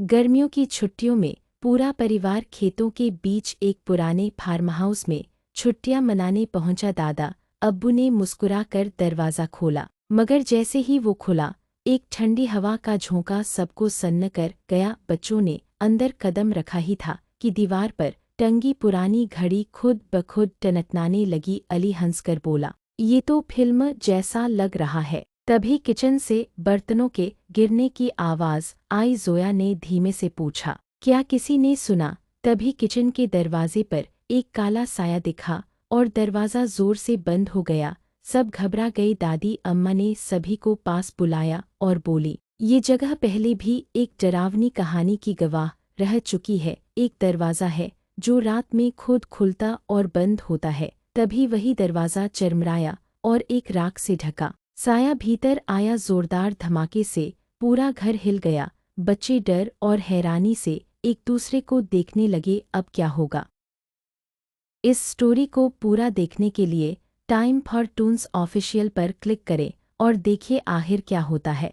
गर्मियों की छुट्टियों में पूरा परिवार खेतों के बीच एक पुराने फार्म हाउस में छुट्टियां मनाने पहुंचा। दादा अब्बू ने मुस्कुरा कर दरवाज़ा खोला, मगर जैसे ही वो खुला, एक ठंडी हवा का झोंका सबको सन्न कर गया। बच्चों ने अंदर कदम रखा ही था कि दीवार पर टंगी पुरानी घड़ी खुद ब खुद टनटनाने लगी। अली हंसकर बोला, ये तो फिल्म जैसा लग रहा है। तभी किचन से बर्तनों के गिरने की आवाज़ आई। जोया ने धीमे से पूछा, क्या किसी ने सुना? तभी किचन के दरवाजे पर एक काला साया दिखा और दरवाज़ा जोर से बंद हो गया। सब घबरा गई। दादी अम्मा ने सभी को पास बुलाया और बोली, ये जगह पहले भी एक डरावनी कहानी की गवाह रह चुकी है। एक दरवाज़ा है जो रात में खुद खुलता और बंद होता है। तभी वही दरवाज़ा चरमराया और एक राख से ढका साया भीतर आया। जोरदार धमाके से पूरा घर हिल गया। बच्चे डर और हैरानी से एक दूसरे को देखने लगे। अब क्या होगा? इस स्टोरी को पूरा देखने के लिए टाइम फॉर टून्स ऑफिशियल पर क्लिक करें और देखिए आखिर क्या होता है।